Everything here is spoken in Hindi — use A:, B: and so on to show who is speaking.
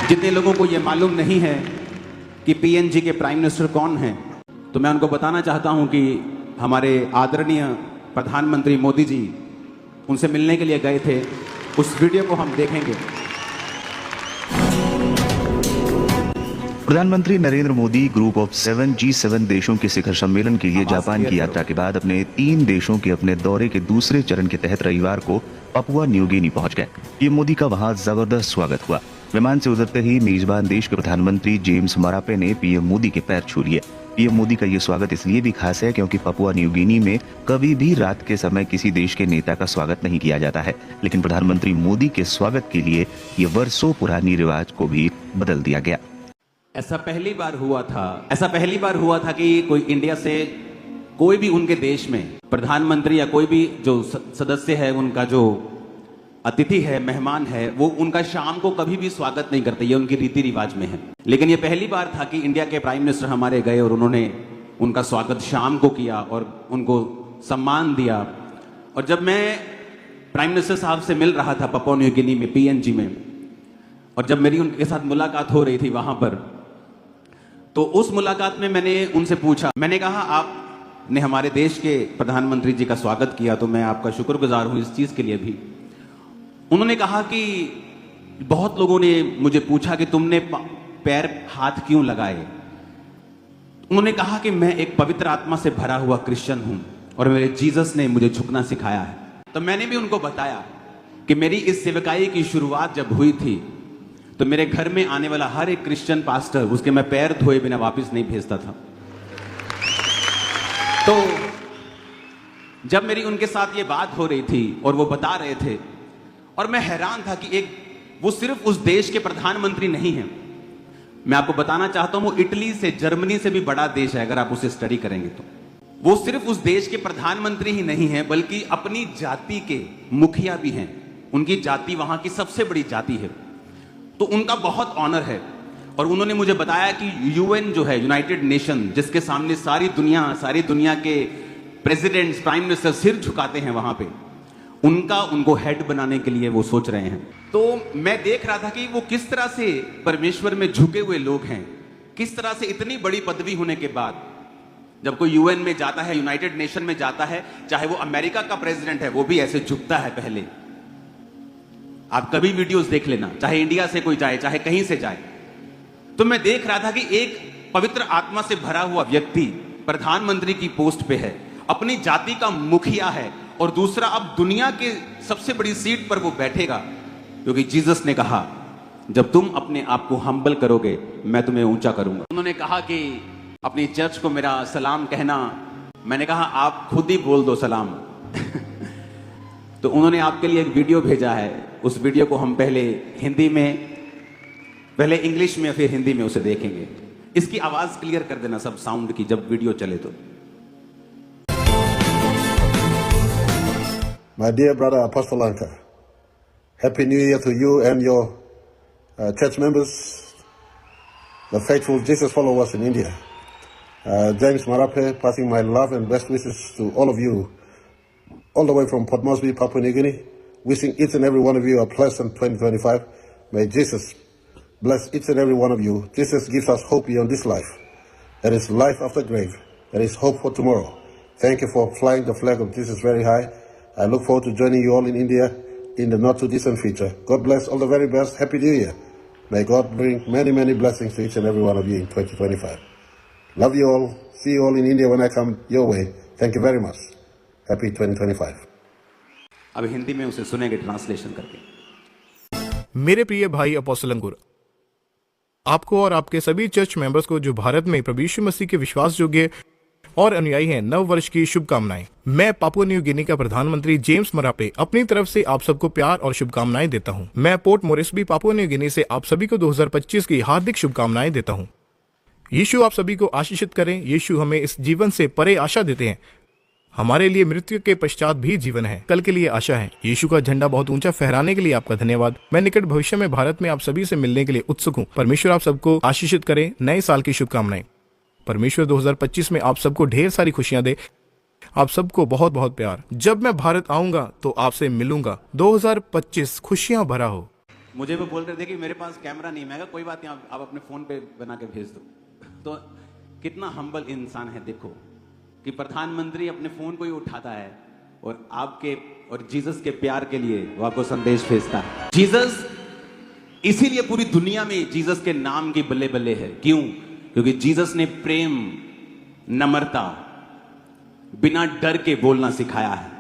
A: जितने लोगों को ये मालूम नहीं है कि पीएनजी के प्राइम मिनिस्टर कौन हैं, तो मैं उनको बताना चाहता हूं कि हमारे आदरणीय प्रधानमंत्री मोदी जी उनसे मिलने के लिए गए थे। उस वीडियो को हम देखेंगे।
B: प्रधानमंत्री Narendra Modi group of 7 G7 देशों के शिखर सम्मेलन के लिए जापान की यात्रा के बाद अपने 3 देशों के अपने दौरे के दूसरे चरण के तहत रविवार को पपुआ न्यू गिनी पहुंच गए। पीएम मोदी का वहां जबरदस्त स्वागत हुआ। विमान से उतरते ही मेजबान देश के प्रधानमंत्री जेम्स मरापे ने पीएम मोदी के पैर छू लिए। पीएम मोदी का ये स्वागत इसलिए भी खास है क्योंकि पपुआ न्यू गिनी में कभी भी रात के समय किसी देश के नेता का स्वागत नहीं किया जाता है, लेकिन प्रधानमंत्री मोदी के स्वागत के लिए ये वर्षों पुरानी रिवाज को भी बदल दिया गया।
A: ऐसा पहली बार हुआ था कि कोई इंडिया से कोई भी उनके देश में प्रधानमंत्री या कोई भी जो सदस्य है, उनका जो अतिथि है, मेहमान है, वो उनका शाम को कभी भी स्वागत नहीं करते। ये उनकी रीति रिवाज में है। लेकिन ये पहली बार था कि इंडिया के प्राइम मिनिस्टर हमारे गए और उन्होंने उनका स्वागत शाम को किया और उनको सम्मान दिया। और जब मैं प्राइम मिनिस्टर साहब से मिल रहा था पपुआ न्यू गिनी में, पीएनजी में, और जब मेरी उनके साथ मुलाकात हो रही थी वहां पर, तो उस मुलाकात में मैंने उनसे पूछा, मैंने कहा आपने हमारे देश के प्रधानमंत्री जी का स्वागत किया तो मैं आपका शुक्रगुजार हूं इस चीज के लिए भी। उन्होंने कहा कि बहुत लोगों ने मुझे पूछा कि तुमने पैर हाथ क्यों लगाए। उन्होंने कहा कि मैं एक पवित्र आत्मा से भरा हुआ क्रिश्चियन हूं और मेरे जीसस ने मुझे झुकना सिखाया है। तो मैंने भी उनको बताया कि मेरी इस सेवकाई की शुरुआत जब हुई थी तो मेरे घर में आने वाला हर एक क्रिश्चियन पास्टर उसके मैं पैर धोए बिना वापस नहीं भेजता था। तो जब मेरी उनके साथ ये बात हो रही थी और वो बता रहे थे, और मैं हैरान था कि वो सिर्फ उस देश के प्रधानमंत्री नहीं हैं। मैं आपको बताना चाहता हूं वो इटली से, जर्मनी से भी बड़ा देश है अगर आप उसे स्टडी करेंगे तो। वो सिर्फ उस देश के प्रधानमंत्री ही नहीं है बल्कि अपनी जाति के मुखिया भी हैं। उनकी जाति वहां की सबसे बड़ी जाति है, तो उनका बहुत ऑनर है। और उन्होंने मुझे बताया कि यूएन जो है, यूनाइटेड नेशन, जिसके सामने सारी दुनिया के प्रेसिडेंट्स, प्राइम मिनिस्टर सिर झुकाते हैं, वहां पे उनको हेड बनाने के लिए वो सोच रहे हैं। तो मैं देख रहा था कि वो किस तरह से परमेश्वर में झुके हुए लोग हैं, किस तरह से इतनी बड़ी पदवी होने के बाद जब कोई यूएन में जाता है, यूनाइटेड नेशन में जाता है, चाहे वो अमेरिका का प्रेसिडेंट है, वो भी ऐसे झुकता है पहले। आप कभी वीडियोस देख लेना, चाहे इंडिया से कोई जाए, चाहे कहीं से जाए। तो मैं देख रहा था कि एक पवित्र आत्मा से भरा हुआ व्यक्ति प्रधानमंत्री की पोस्ट पे है, अपनी जाति का मुखिया है, और दूसरा अब दुनिया के सबसे बड़ी सीट पर वो बैठेगा, क्योंकि जीसस ने कहा जब तुम अपने आप को हम्बल करोगे मैं तुम्हें ऊंचा करूंगा। उन्होंने कहा कि अपनी चर्च को मेरा सलाम कहना। मैंने कहा आप खुद ही बोल दो सलाम। तो उन्होंने आपके लिए एक वीडियो भेजा है। उस वीडियो को हम पहले इंग्लिश में फिर हिंदी में उसे देखेंगे। इसकी आवाज क्लियर कर देना सब साउंड की जब वीडियो चले तो।
C: My dear brother Apostle Anka, Happy New Year to you and your church members, the faithful Jesus followers in India. James Marape, passing my love and best wishes to all of you, all the way from Port Moresby, Papua New Guinea, wishing each and every one of you a pleasant 2025. May Jesus bless each and every one of you. Jesus gives us hope beyond this life. There is life after grave. There is hope for tomorrow. Thank you for flying the flag of Jesus very high. I look forward to joining you all in India in the not too distant future. God bless, all the very best. Happy New Year. May God bring many, many blessings to each and every one of you in 2025. Love you all. See you all in India when I come your way. Thank you very much. Happy 2025.
A: अब हिंदी में उसे सुनेंगे ट्रांसलेशन करके।
D: मेरे प्रिय भाई अपोस्टल अंकुर, आपको और आपके सभी चर्च मेंबर्स को जो भारत में प्रभु यीशु मसीह के विश्वास योग्य और अनुयायी हैं, नव वर्ष की शुभकामनाएं। मैं पापुआ न्यू गिनी का प्रधानमंत्री जेम्स मरापे अपनी तरफ से आप सबको प्यार और शुभकामनाएं देता हूं। मैं port Moresby, Papua New Guinea से आप सभी को 2025 की हार्दिक शुभकामनाएं देता हूं। यीशु आप सभी को आशीषित करें। यीशु हमें इस जीवन से परे आशा देते हैं। हमारे लिए मृत्यु के पश्चात भी जीवन है, कल के लिए आशा है। यीशु का झंडा बहुत ऊंचा फहराने के लिए आपका धन्यवाद। मैं निकट भविष्य में भारत में आप सभी से मिलने के लिए उत्सुक हूँ। परमेश्वर आप सबको आशीषित करे। नए साल की शुभकामनाएं। परमेश्वर 2025 में आप सबको ढेर सारी खुशियां दे। आप सबको बहुत बहुत प्यार। जब मैं भारत आऊंगा तो आपसे मिलूंगा। 2025 खुशियां भरा हो।
A: मुझे वो बोल रहे थे कि मेरे पास कैमरा नहीं। मैं कहा कोई बात नहीं, आप अपने फोन पे बना के भेज दो। तो कितना हम्बल इंसान है देखो, कि प्रधानमंत्री अपने फोन को ही उठाता है और आपके और जीसस के प्यार के लिए वो आपको संदेश भेजता है। जीसस, इसीलिए पूरी दुनिया में जीसस के नाम की बल्ले बल्ले है। क्यों? क्योंकि जीसस ने प्रेम, नम्रता, बिना डर के बोलना सिखाया है।